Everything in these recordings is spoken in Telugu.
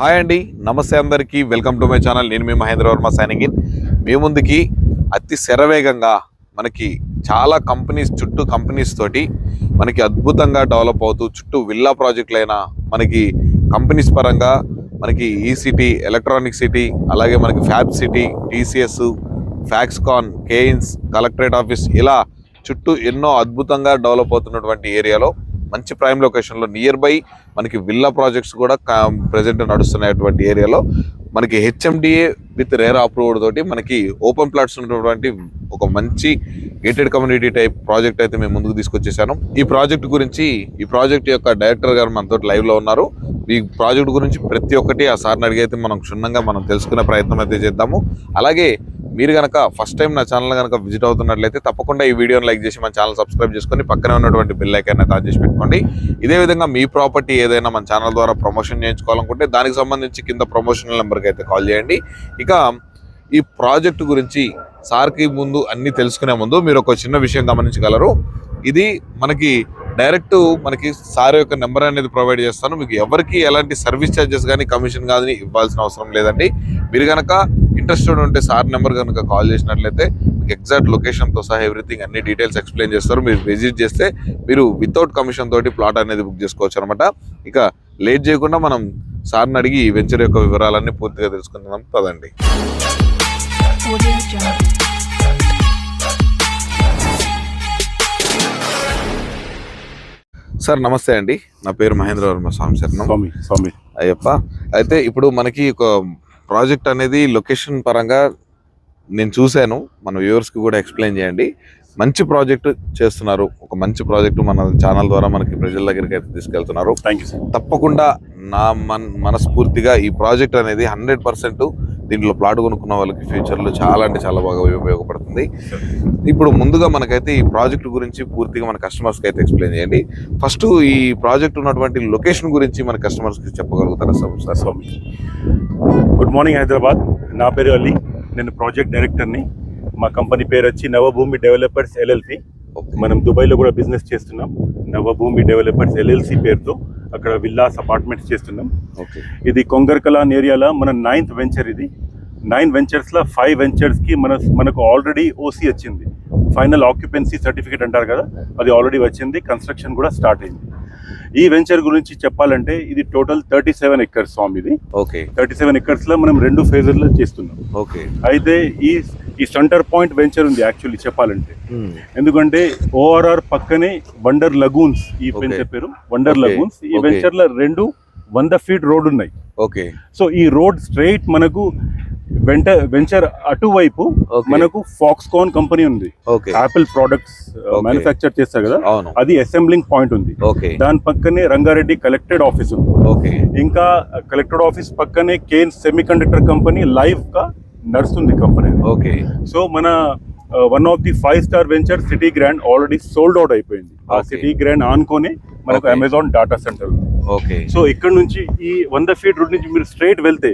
హాయ్ అండి, నమస్తే అందరికీ. Welcome to my channel. నేను మీ మహేంద్ర వర్మ సైనింగ్ ఇన్. మీ ముందుకి అతి శరవేగంగా మనకి చాలా కంపెనీస్ తోటి మనకి అద్భుతంగా డెవలప్ అవుతూ చుట్టూ విల్లా ప్రాజెక్టులైనా మనకి కంపెనీస్ పరంగా మనకి ఈ సిటీ, ఎలక్ట్రానిక్ సిటీ, అలాగే మనకి fab city, TCS, Foxconn, Kaynes, collectorate office, ఇలా చుట్టూ ఎన్నో అద్భుతంగా డెవలప్ అవుతున్నటువంటి ఏరియాలో మంచి ప్రైమ్ లొకేషన్లో నియర్ బై మనకి విల్లా ప్రాజెక్ట్స్ కూడా ప్రజెంట్ నడుస్తున్నటువంటి ఏరియాలో మనకి హెచ్ఎండిఏ విత్ రేరా అప్రూవ్డ్ తోటి మనకి ఓపెన్ ప్లాట్స్ ఉన్నటువంటి ఒక మంచి గేటెడ్ కమ్యూనిటీ టైప్ ప్రాజెక్ట్ అయితే మేము ముందుకు తీసుకొచ్చేసాను. ఈ ప్రాజెక్ట్ యొక్క డైరెక్టర్ గారు మనతో లైవ్ లో ఉన్నారు. ఈ ప్రాజెక్ట్ గురించి ప్రతి ఒక్కటి ఆ సార్ని అడిగైతే మనం క్షుణ్ణంగా తెలుసుకునే ప్రయత్నం అయితే చేద్దాము. అలాగే మీరు కనుక ఫస్ట్ టైం నా ఛానల్ కనుక విజిట్ అవుతున్నట్లయితే తప్పకుండా ఈ వీడియోని లైక్ చేసి మన ఛానల్ సబ్స్క్రైబ్ చేసుకొని పక్కనే ఉన్నటువంటి బెల్ ఐకాన్ అయితే ఆన్ చేసి పెట్టుకోండి. ఇదే విధంగా మీ ప్రాపర్టీ ఏదైనా మన ఛానల్ ద్వారా ప్రమోషన్ చేయించుకోవాలనుకుంటే దానికి సంబంధించి కింద ప్రమోషనల్ నెంబర్కి అయితే కాల్ చేయండి. ఇక ఈ ప్రాజెక్టు గురించి సార్కి ముందు అన్ని తెలుసుకునే ముందు మీరు ఒక చిన్న విషయం గమనించగలరు. ఇది మనకి డైరెక్ట్ మనకి సార్ యొక్క నెంబర్ అనేది ప్రొవైడ్ చేస్తాను. మీకు ఎవరికి ఎలాంటి సర్వీస్ ఛార్జెస్ కానీ కమిషన్ కానీ ఇవ్వాల్సిన అవసరం లేదండి. మీరు కనుక ఇంట్రెస్టెడ్ ఉంటే సార్ నెంబర్ కనుక కాల్ చేసినట్లయితే మీకు ఎగ్జాక్ట్ లొకేషన్తో సహా ఎవ్రీథింగ్ అన్ని డీటెయిల్స్ ఎక్స్ప్లెయిన్ చేస్తారు. మీరు విజిట్ చేస్తే మీరు వితౌట్ కమిషన్ తోటి ప్లాట్ అనేది బుక్ చేసుకోవచ్చు అనమాట. ఇక లేట్ చేయకుండా మనం సార్ని అడిగి ఈ వెంచర్ యొక్క వివరాలన్నీ పూర్తిగా తెలుసుకుందాం పదండి. సార్ నమస్తే అండి, నా పేరు మహేంద్ర వర్మ. స్వామి అయ్యప్ప. అయితే ఇప్పుడు మనకి ఒక ప్రాజెక్ట్ అనేది లొకేషన్ పరంగా నేను చూశాను, మన వ్యూవర్స్కి కూడా ఎక్స్ప్లెయిన్ చేయండి. మంచి ప్రాజెక్ట్ చేస్తున్నారు, ఒక మంచి ప్రాజెక్టు మన ఛానల్ ద్వారా మనకి ప్రజల దగ్గరికి అయితే తీసుకెళ్తున్నారు. Thank you sir. తప్పకుండా నా మనస్ఫూర్తిగా ఈ ప్రాజెక్ట్ అనేది 100% దీంట్లో ప్లాట్ కొనుక్కున్న వాళ్ళకి ఫ్యూచర్లో చాలా అంటే చాలా బాగా ఉపయోగపడుతుంది. ఇప్పుడు ముందుగా మనకైతే ఈ ప్రాజెక్ట్ గురించి పూర్తిగా మన కస్టమర్స్కి అయితే ఎక్స్ప్లెయిన్ చేయండి. ఫస్ట్ ఈ ప్రాజెక్ట్ ఉన్నటువంటి లొకేషన్ గురించి మన కస్టమర్స్కి చెప్పగలుగుతారా సార్? స్వామి, గుడ్ మార్నింగ్ హైదరాబాద్. నా పేరు అలీ, నేను ప్రాజెక్ట్ డైరెక్టర్ని. మా కంపెనీ పేరు వచ్చి నవభూమి డెవలపర్స్ ఎల్ఎల్సి. మనం దుబాయ్లో కూడా బిజినెస్ చేస్తున్నాం, నవభూమి డెవలపర్స్ ఎల్ఎల్సి పేరుతో. అక్కడ విల్లాస్, అపార్ట్మెంట్స్ చేస్తున్నాం. ఇది కొంగర్కలాన్ ఏరియాలో మన 9th వెంచర్. ఇది 9 వెంచర్స్లో 5 వెంచర్స్కి మనకు ఆల్రెడీ ఓసీ వచ్చింది, ఫైనల్ ఆక్యుపెన్సీ సర్టిఫికేట్ అంటారు కదా, అది ఆల్రెడీ వచ్చింది. కన్స్ట్రక్షన్ కూడా స్టార్ట్ అయింది. ఈ వెంచర్ గురించి చెప్పాలంటే ఇది టోటల్ 37 ఎకర్స్ స్వామి. ఇది 37 ఎకర్స్లో మనం 2 ఫేజెస్లో చేస్తున్నాం. అయితే ఈ సెంటర్ పాయింట్ వెంచర్ ఉంది యాక్చువల్లీ చెప్పాలంటే, ఎందుకంటే ఓఆర్ఆర్ పక్కనే వండర్ లగూన్స్, ఈ వెంచర్ పేరు వండర్ లగూన్స్. ఈ వెంచర్ లో 200 feet రోడ్ ఉన్నాయి. సో ఈ రోడ్ స్ట్రైట్ మనకు వెంచర్ అటువైపు మనకు ఫాక్స్కాన్ కంపెనీ ఉంది, యాపిల్ ప్రొడక్ట్స్ మ్యానుఫ్యాక్చర్ చేస్తారు కదా, అది అసెంబ్లింగ్ పాయింట్ ఉంది. దాని పక్కనే రంగారెడ్డి కలెక్టరేట్ ఆఫీస్ ఉంది. ఇంకా కలెక్టరేట్ ఆఫీస్ పక్కనే Kaynes semiconductor company live గా నడుస్తుంది కంపెనీ. సో మన one of the 5-star venture city grand already sold out అయిపోయింది. ఆ సిటీ గ్రాండ్ ఆనుకొని మనకు అమెజాన్ డాటా సెంటర్. సో ఇక్కడ నుంచి ఈ 100 feet రోడ్ నుంచి మీరు స్ట్రైట్ వెళ్తే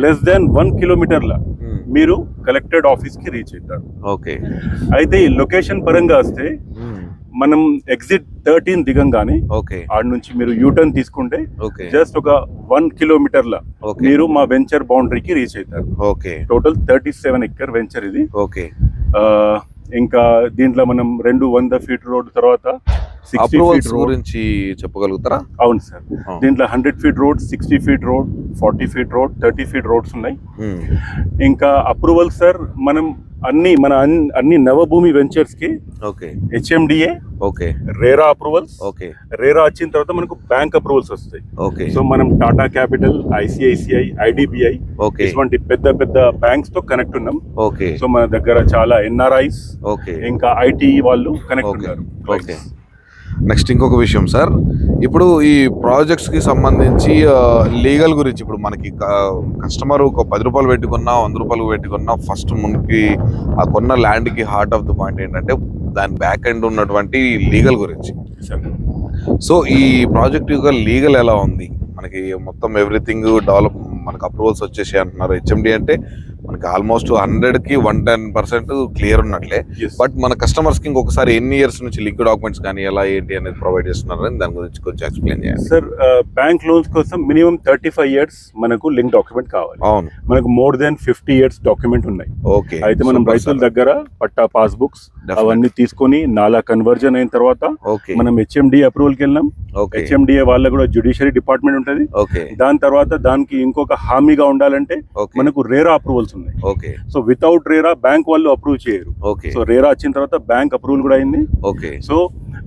లెస్ దాన్ 1 kilometer మీరు కలెక్టరేట్ ఆఫీస్ కి రీచ్ అవుతారు. అయితే ఈ లొకేషన్ పరంగా వస్తే మనం ఎగ్జిట్ 13 దిగంగానే ఆడ నుంచి మీరు యూటర్న్ తీసుకుంటే జస్ట్ ఒక 1 kilometer మీరు మా వెంచర్ బౌండరీకి రీచ్ అవుతారు. టోటల్ 37 ఎకర్ వెంచర్ ఇది. ఇంకా దీంట్లో మనం 200 feet రోడ్ తర్వాత 60 feet రోడ్ గురించి చెప్పగలుగుతారా? అవును సార్, దీంట్లో 100 feet road, 60 feet road, 40 feet road, 30 feet roads ఉన్నాయి. ఇంకా అప్రూవల్ సార్ మనం అన్ని నవభూమి వెంచర్స్ కి హెచ్ఎండిఏ, రేరా అప్రూవల్స్. రేరా వచ్చిన తర్వాత మనకు బ్యాంక్ అప్రూవల్స్ వస్తాయి. సో మనం టాటా క్యాపిటల్, ఐసిఐసిఐ, ఐడిబిఐ ఇటువంటి పెద్ద పెద్ద బ్యాంక్స్ తో కనెక్ట్ ఉన్నాం. సో మన దగ్గర చాలా ఎన్ఆర్ఐస్ ఇంకా ఐటీ వాళ్ళు కనెక్ట్ ఉన్నారు. నెక్స్ట్ ఇంకొక విషయం సార్, ఇప్పుడు ఈ ప్రాజెక్ట్స్ కి సంబంధించి లీగల్ గురించి ఇప్పుడు మనకి కస్టమర్ ఒక 10 రూపాయలు పెట్టుకున్నా 100 రూపాయలు పెట్టుకున్నా ఫస్ట్ మనకి ఆ కొన్న ల్యాండ్ కి హార్ట్ ఆఫ్ ద పాయింట్ ఏంటంటే దాని బ్యాక్ ఎండ్ ఉన్నటువంటి లీగల్ గురించి. సో ఈ ప్రాజెక్ట్ యొక్క లీగల్ ఎలా ఉంది? మనకి మొత్తం ఎవ్రీథింగ్ డెవలప్, మనకు అప్రూవల్స్ వచ్చేసి అంటున్నారు. హెచ్ఎండి అంటే మనకి ఆల్మోస్ట్ 100కి 110% క్లియర్ ఉన్నట్లే. Yes. బట్ మన కస్టమర్స్ కి ఇంకొకసారి ఎన్ని ఇయర్స్ నుంచి లింక్ డాక్యుమెంట్స్ కానీ ఎలా ఏంటి అనేది ప్రొవైడ్ చేస్తున్నారు అని దాని గురించి కొంచెం ఎక్స్ప్లెయిన్ చేయాలి. సార్ బ్యాంక్ లోన్స్ కోసం మినిమం 35 years మనకు లింక్ డాక్యుమెంట్ కావాలి. అవును, మనకు మోర్ దెన్ 50 years డాక్యుమెంట్ ఉన్నాయి. ఓకే. అయితే మనం రైతుల దగ్గర పట్టా పాస్బుక్స్ అవన్నీ తీసుకొని నాలా కన్వర్జన్ అయిన తర్వాత ఓకే మనం హెచ్ఎండి అప్రూవల్ కి వెళ్ళాం. ఓకే హెచ్ఎండిఏ వాళ్ళ కూడా జ్యుడిషియరీ డిపార్ట్మెంట్ ఉంటుంది. ఓకే దాని తర్వాత దానికి ఇంకొక హామీగా ఉండాలంటే ఓకే మనకు రేరా అప్రూవల్స్ ఉన్నాయి. Okay so without RERA bank వాళ్ళు అప్రూవ్ చేయరు. ఓకే సో రేరా వచ్చిన తర్వాత బ్యాంక్ అప్రూవల్ కూడా అయింది. ఓకే సో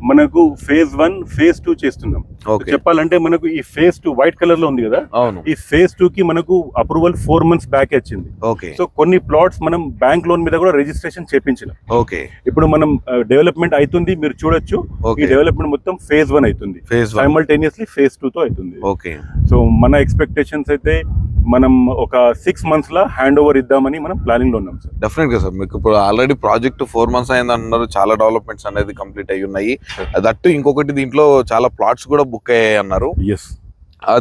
మనకు phase 1 phase 2 చేస్తున్నాం. ఓకే చెప్పాలంటే మనకు ఈ phase 2 వైట్ కలర్ లో ఉంది కదా, అవును, ఈ phase 2 కి మనకు అప్రూవల్ 4 months బ్యాక్ వచ్చింది. ఓకే సో కొన్ని ప్లాట్స్ మనం బ్యాంక్ లోన్ మీద కూడా రిజిస్ట్రేషన్ చేపించినాం. ఓకే ఇప్పుడు మనం డెవలప్మెంట్ అవుతుంది, మీరు చూడొచ్చు. ఈ ఓకే డెవలప్మెంట్ మొత్తం phase 1 అవుతుంది, ఫేజ్ 1 సైమల్టేనియస్లీ phase 2 తో అవుతుంది. ఓకే సో మన ఎక్స్పెక్టేషన్స్ అయితే మనం ఒక 6 months లా హ్యాండ్ ఓవర్ ఇద్దామని మనం ప్లానింగ్ లో ఉన్నాం సార్. డెఫినెట్ గా సార్. మీకు ఇప్పుడు ఆల్రెడీ ప్రాజెక్ట్ 4 months అయింది అంటున్నారు. చాలా డెవలప్మెంట్స్ అనేది కంప్లీట్ అయ్యి ఉన్నాయి. దట్టు ఇంకొకటి దీంట్లో చాలా ప్లాట్స్ కూడా బుక్ అయ్యాయి అన్నారు. ఎస్,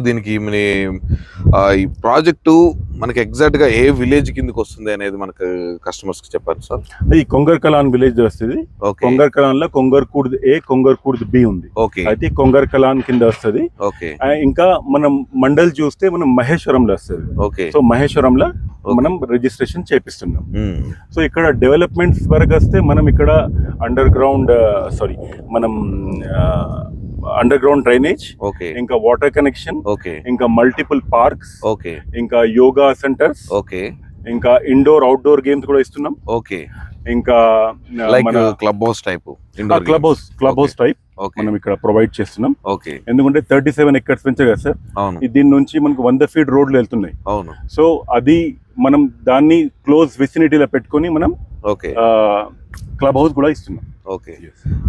దీనికి ఈ ప్రాజెక్టు మనకి ఎగ్జాక్ట్ గా ఏ విలేజ్ కిందకి వస్తుంది అనేది మనకు కస్టమర్స్ కి చెప్పారు సార్. అది కొంగర్ కలాన్ విలేజ్ వస్తుంది. ఓకే కొంగర్ కలాన్ లో కొంగర్కూడ్ ఏ కొంగర్కూడ్ బి ఉంది. ఓకే అయితే కొంగర్ కలాన్ కింద వస్తుంది. ఓకే ఇంకా మనం మండల్ చూస్తే మనం మహేశ్వరంలో వస్తుంది. ఓకే సో మహేశ్వరంలో మనం రిజిస్ట్రేషన్ చేపిస్తున్నాం. మ్మ్. సో ఇక్కడ డెవలప్మెంట్స్ వరకు వస్తే మనం ఇక్కడ అండర్ గ్రౌండ్ మనం అండర్ గ్రౌండ్ డ్రైనేజ్, ఓకే ఇంకా వాటర్ కనెక్షన్, ఓకే ఇంకా మల్టిపుల్ పార్క్స్, ఓకే ఇంకా యోగా సెంటర్స్, ఓకే ఇంకా ఇండోర్ అవుట్డోర్ గేమ్స్ కూడా ఇస్తున్నాం. ఓకే ఇంకా like club house type club house type okay మనం ఇక్కడ ప్రొవైడ్ చేస్తున్నాం. ఓకే ఎందుకంటే 37 acres పెంచే కదా సార్. అవును దీని నుంచి మనకు 100 feet రోడ్లు వెళ్తున్నాయి. అవును సో అది మనం దాన్ని క్లోజ్ విసినిటీలో పెట్టుకొని మనం ఓకే క్లబ్ హౌస్ కూడా ఇస్తున్నాం. ఓకే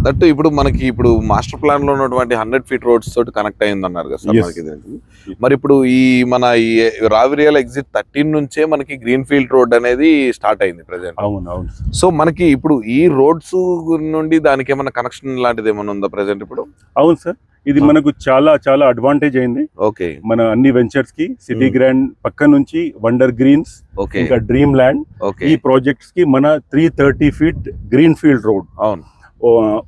దట్ ఇప్పుడు మనకి ఇప్పుడు మాస్టర్ ప్లాన్ లో ఉన్నటువంటి 100 feet రోడ్స్ తోటి కనెక్ట్ అయింది అన్నారు కదా సార్. Yes. మనకి దీనికి మరి ఇప్పుడు ఈ రావిరియల్ ఎగ్జిట్ 13 నుంచే మనకి గ్రీన్ ఫీల్డ్ రోడ్ అనేది స్టార్ట్ అయింది ప్రెసెంట్. అవును అవును. సో మనకి ఇప్పుడు ఈ రోడ్స్ నుండి దానికి ఏమైనా కనెక్షన్ లాంటిది ఏమైనా ఉందా ప్రెసెంట్ ఇప్పుడు? అవును సార్, ఇది మనకు చాలా చాలా అడ్వాంటేజ్ అయింది. ఓకే మన అన్ని వెంచర్స్ కి సిటీ గ్రాండ్ పక్క నుంచి వండర్ గ్రీన్స్, ఓకే ఇంకా డ్రీమ్ ల్యాండ్, ఓకే ఈ ప్రాజెక్ట్స్ కి మన 330 feet గ్రీన్ ఫీల్డ్ రోడ్ అవును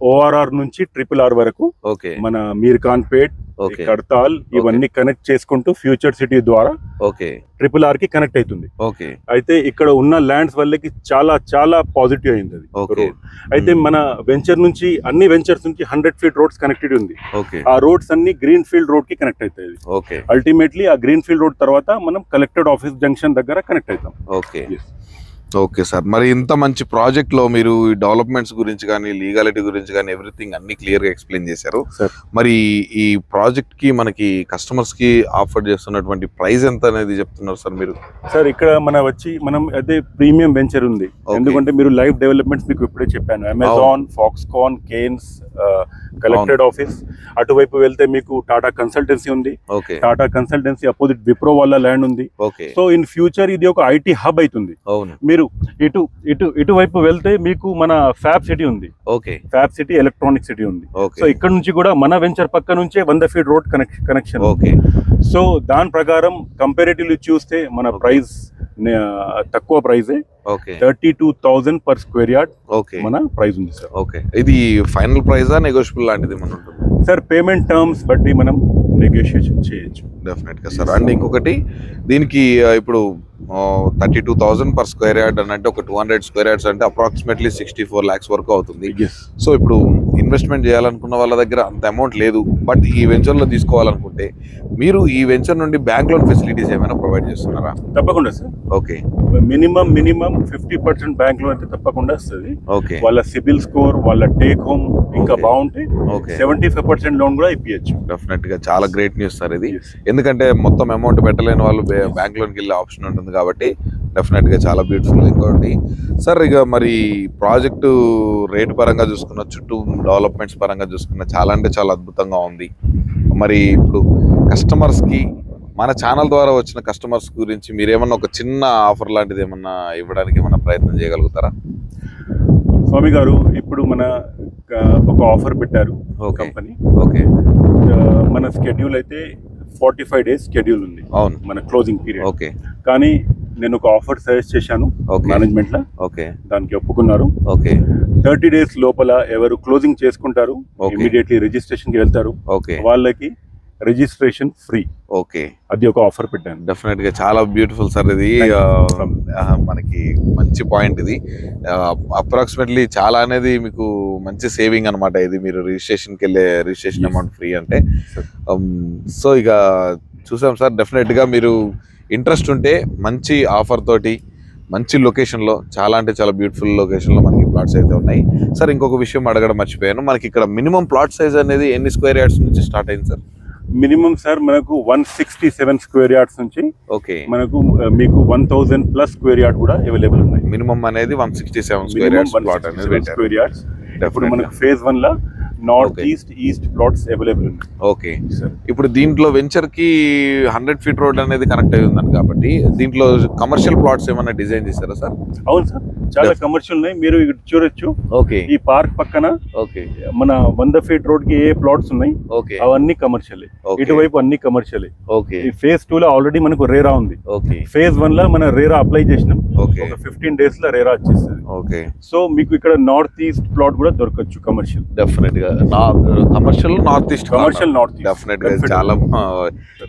ఓఆర్ఆర్ నుంచి RRR వరకు ఓకే మన మీర్ఖాన్ పేట్, ఓకే కడతాల్ ఇవన్నీ కనెక్ట్ చేసుకుంటూ ఫ్యూచర్ సిటీ ద్వారా ఓకే RRR కి కనెక్ట్ అవుతుంది. ఓకే అయితే ఇక్కడ ఉన్న ల్యాండ్స్ వల్లకి చాలా చాలా పాజిటివ్ అయింది అది ఓకే రోడ్. అయితే మన వెంచర్ నుంచి అన్ని వెంచర్స్ నుంచి 100 feet రోడ్స్ కనెక్టెడ్ ఉంది. ఓకే ఆ రోడ్స్ అన్ని గ్రీన్ ఫీల్డ్ రోడ్ కి కనెక్ట్ అవుతాయి. ఓకే అల్టిమేట్లీ ఆ గ్రీన్ ఫీల్డ్ రోడ్ తర్వాత మనం కలెక్టెడ్ ఆఫీస్ జంక్షన్ దగ్గర కనెక్ట్ అవుతాం. Okay okay sir. మరి ఇంత మంచి ప్రాజెక్ట్ లో మీరు డెవలప్మెంట్స్ గురించి కానీ లీగాలిటీ గురించి కానీ ఎవ్రీథింగ్ అన్ని క్లియర్ గా ఎక్స్ప్లెయిన్ చేశారు. సార్ మరి ఈ ప్రాజెక్ట్ కి మనకి కస్టమర్స్ కి ఆఫర్ చేస్తున్నటువంటి ప్రైస్ ఎంత అనేది చెప్తున్నారు సార్ మీరు? సార్ ఇక్కడ మనం అదే ప్రీమియం వెంచర్ ఉంది. ఎందుకంటే మీరు లైవ్ డెవలప్మెంట్స్ మీకు ఇప్పుడే చెప్పాను, Amazon, Foxconn, Kaynes, collectorate office. అటువైపు వెళ్తే మీకు టాటా కన్సల్టెన్సీ ఉంది. Okay Tata consultancy opposite Wipro వాళ్ళ ల్యాండ్ ఉంది. ఓకే సో ఇన్ ఫ్యూచర్ ఇది ఒక ఐటీ హబ్ అవుతుంది. అవును మీరు ఇటువైపు వెళ్తే మీకు మన ఫ్యాబ్ సిటీ ఉంది. Okay fab city electronic city ఉంది. ఓకే సో ఇక్కడ నుంచి కూడా మన వెంచర్ పక్క నుంచే 100 feet road connection. Okay so దాని ప్రకారం కంపారిటివ్లీ చూస్తే మన ప్రైస్ తక్కువ ప్రైజే, okay 32,000 per square yard okay మన ప్రైస్ ఉంది సార్. ఓకే ఇది ఫైనల్ ప్రైజా నెగోషియబుల్ లాంటిది ఏమైనా ఉంటుంది? సార్ పేమెంట్ టర్మ్స్ బట్టి మనం నెగోషియేషన్ చేయొచ్చు. డెఫినెట్ గా సార్. అండ్ ఇంకొకటి దీనికి ఇప్పుడు 32,000 per square yard అని అంటే ఒక 200 square yards అంటే అప్రాక్సిమేట్లీ 64 lakhs వరకు అవుతుంది. Yes. సో ఇప్పుడు ఇన్వెస్ట్మెంట్ చేయాలనుకున్న వాళ్ళ దగ్గర అంత అమౌంట్ లేదు, బట్ ఈ వెంచర్లో తీసుకోవాలనుకుంటే మీరు ఈ వెంచర్ నుండి బ్యాంక్ లోన్ ఫెసిలిటీస్ ఏమైనా ప్రొవైడ్ చేస్తున్నారా? తప్పకుండా sir. Okay minimum 50% bank loan అయితే తప్పకుండా వస్తుంది. ఓకే వాళ్ళ సిబిల్ స్కోర్, వాళ్ళ టేక్ హోమ్ ఇంకా Okay. బాగుంటే ఓకే 75% లోన్ కూడా ఇప్పించచ్చు. డెఫినెట్ గా చాలా గ్రేట్ న్యూస్ సార్ ఇది. Yes. ఎందుకంటే మొత్తం అమౌంట్ పెట్టలేని వాళ్ళు బ్యాంక్ లోన్కి వెళ్ళే ఆప్షన్ ఉంటుంది కాబట్టి డెఫినెట్ గా చాలా బ్యూటిఫుల్. ఇంకోటి సార్, ఇక మరి ప్రాజెక్టు రేట్ పరంగా చూసుకున్న, చుట్టూ డెవలప్మెంట్స్ పరంగా చూసుకున్న చాలా అంటే చాలా అద్భుతంగా ఉంది. మరి ఇప్పుడు కస్టమర్స్ కి, మన ఛానల్ ద్వారా వచ్చిన కస్టమర్స్ గురించి మీరేమన్నా ఒక చిన్న ఆఫర్ లాంటిది ఏమన్నా ఇవ్వడానికి ఏమన్నా ప్రయత్నం చేయగలుగుతారా? స్వామి గారు, ఇప్పుడు మన ఒక ఆఫర్ పెట్టారు Okay. కంపెనీ. ఓకే మన స్కెడ్యూల్ అయితే 45 days స్కెడ్యూల్ ఉంది. అవును మన క్లోజింగ్ పీరియడ్. ఓకే కానీ నేను ఒక ఆఫర్ సజెస్ట్ చేశాను Okay. మేనేజ్మెంట్ లో, ఓకే దానికి ఒప్పుకున్నారు. ఓకే 30 days లోపల ఎవరు క్లోజింగ్ చేసుకుంటారు Okay. ఇమీడియట్లీ రిజిస్ట్రేషన్ కి వెళ్తారు, ఓకే వాళ్ళకి రిజిస్ట్రేషన్ ఫ్రీ. ఓకే అది ఒక ఆఫర్ పెట్టాను. డెఫినెట్ గా చాలా బ్యూటిఫుల్ సార్ ఇది. మనకి మంచి పాయింట్ ఇది. అప్రాక్సిమేట్లీ చాలా అనేది మీకు మంచి సేవింగ్ అన్నమాట ఇది. మీరు రిజిస్ట్రేషన్కి వెళ్ళే రిజిస్ట్రేషన్ Yes. అమౌంట్ ఫ్రీ అంటే. సో ఇక చూసాం సార్, డెఫినెట్ గా మీరు ఇంట్రెస్ట్ ఉంటే మంచి ఆఫర్ తోటి మంచి లొకేషన్లో, చాలా అంటే చాలా బ్యూటిఫుల్ లొకేషన్లో మనకి ప్లాట్స్ అయితే ఉన్నాయి. సార్ ఇంకొక విషయం అడగడం మర్చిపోయాను, మనకి ఇక్కడ మినిమం ప్లాట్ సైజ్ అనేది ఎన్ని స్క్వేర్ యార్డ్స్ నుంచి స్టార్ట్ అయింది సార్? మినిమం సార్ మనకు 167 స్క్వేర్ యార్డ్స్ నుంచి ఓకే, మనకు మీకు 1000 ప్లస్ స్క్వేర్ యార్డ్ కూడా అవైలబుల్ ఉన్నాయి. మినిమం అనేది 167 స్క్వేర్ యార్డ్స్ ప్లాట్ అనేది పెట్టారు. Square yards. ఇప్పుడు Definitely. మనకు ఫేజ్ 1 లో north Okay. East plots available ఉన్నాయి. ఓకే, సార్ ఇప్పుడు దీంట్లో వెంచర్ కి 100 feet రోడ్ అనేది కనెక్ట్ అయి ఉందని కాబట్టి దీంట్లో కమర్షియల్ ప్లాట్స్ ఏమైనా డిజైన్ చేశారా సార్? అవును సార్, చాలా కమర్షియల్ ఉన్నాయి. మీరు ఇక్కడ చూడొచ్చు, ఓకే ఈ పార్క్ పక్కన ఓకే మన 100 feet రోడ్ కి ఏ ప్లాట్స్ ఉన్నాయి ఓకే అవన్నీ కమర్షియల్. Okay. ఇటువైపు అన్ని కమర్షియల్. ఓకే ఈ ఫేజ్ 2 లో ఆల్రెడీ మనకు రేరా ఉంది. ఓకే ఫేజ్ 1 లో మన రేరా అప్లై చేసినాం. ఓకే ఒక 15 days లో రేరా వచ్చేస్తుంది. ఓకే సో మీకు ఇక్కడ నార్త్ ఈస్ట్ ప్లాట్ కూడా దొరకచ్చు కమర్షియల్. డెఫినెట్ గా commercial north east commercial north east definite గా చాలా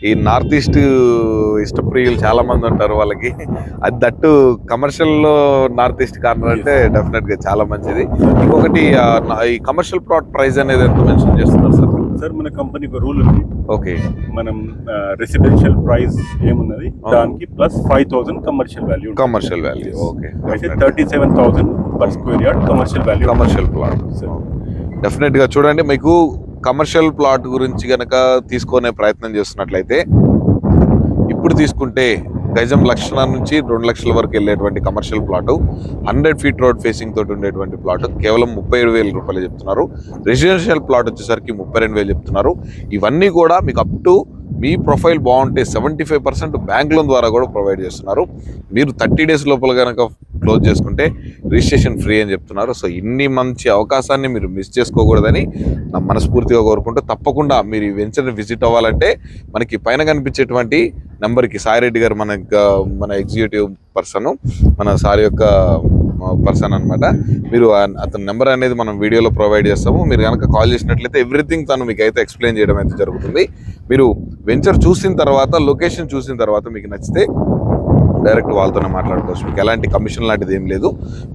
ఈ నార్త్ ఈస్ట్ ఇష్టప్రియులు చాలా మంది ఉంటారు, వాళ్ళకి అది దట్టు కమర్షియల్ లో నార్త్ ఈస్ట్ కార్నర్ అంటే డెఫినెట్ గా చాలా మంచిది. ఇంకొకటి ఈ కమర్షియల్ ప్లాట్ ప్రైస్ అనేది ఎంత మెన్షన్ చేస్తున్నారు సార్? సార్ మన కంపెనీకి రూల్ ఉంది, ఓకే మనం రెసిడెన్షియల్ ప్రైస్ ఏమున్నది దానికి plus 5000 commercial value. Commercial value okay, అయితే 37,000 per square yard commercial value. Commercial plot definite గా చూడండి. మీకు కమర్షియల్ ప్లాట్ గురించి గనక తీసుకునే ప్రయత్నం చేస్తున్నట్లయితే ఇప్పుడు తీసుకుంటే గజం 1,00,000 నుంచి 2,00,000 వరకు వెళ్ళేటువంటి commercial plot, 100 feet road facing తోటి ఉండేటువంటి ప్లాట్ కేవలం 37,000 రూపాయలు చెప్తున్నారు. రెసిడెన్షియల్ ప్లాట్ వచ్చేసరికి 32,000 చెప్తున్నారు. ఇవన్నీ కూడా మీకు అప్ టు మీ ప్రొఫైల్ బాగుంటే 75% బ్యాంక్ లోన్ ద్వారా కూడా ప్రొవైడ్ చేస్తున్నారు. మీరు 30 days లోపల కనుక క్లోజ్ చేసుకుంటే రిజిస్ట్రేషన్ ఫ్రీ అని చెప్తున్నారు. సో ఇన్ని మంచి అవకాశాన్ని మీరు మిస్ చేసుకోకూడదని నా మనస్ఫూర్తిగా కోరుకుంటూ, తప్పకుండా మీరు ఈ వెంచర్ని విజిట్ అవ్వాలంటే మనకి పైన కనిపించేటువంటి నెంబర్కి సాయిరెడ్డి గారు మన ఎగ్జిక్యూటివ్ పర్సన్, మన సార్ యొక్క పర్సన్ అనమాట. మీరు అతని నెంబర్ అనేది మనం వీడియోలో ప్రొవైడ్ చేస్తాము. మీరు కనుక కాల్ చేసినట్లయితే ఎవ్రీథింగ్ తను మీకు అయితే ఎక్స్ప్లెయిన్ చేయడం అయితే జరుగుతుంది. మీరు వెంచర్ చూసిన తర్వాత, లొకేషన్ చూసిన తర్వాత మీకు నచ్చితే డైరెక్ట్ వాళ్ళతోనే మాట్లాడుకోవచ్చు. మీకు ఎలాంటి కమిషన్ లాంటిది ఏం లేదు.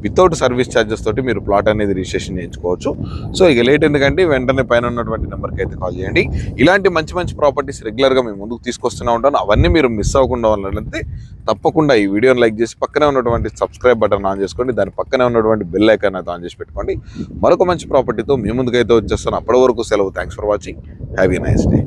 వితౌట్ సర్వీస్ ఛార్జెస్ తోటి మీరు ప్లాట్ అనేది రిజిస్ట్రేషన్ చేయించుకోవచ్చు. సో ఇక లేట్ ఎందుకంటే వెంటనే పైన ఉన్నటువంటి నెంబర్కి అయితే కాల్ చేయండి. ఇలాంటి మంచి మంచి ప్రాపర్టీస్ రెగ్యులర్గా మేము ముందుకు తీసుకొస్తూనే ఉంటాను. అవన్నీ మీరు మిస్ అవ్వకుండా ఉండాలంటే తప్పకుండా ఈ వీడియోని లైక్ చేసి పక్కనే ఉన్నటువంటి సబ్స్క్రైబ్ బటన్ ఆన్ చేసుకోండి. దాని పక్కనే ఉన్నటువంటి బెల్ ఐకాన్ అయితే ఆన్ చేసి పెట్టుకోండి. మరొక మంచి ప్రాపర్టీతో మీ ముందుకైతే వచ్చేస్తాను. అప్పటి వరకు సెలవు. Thanks for watching. Have a nice day.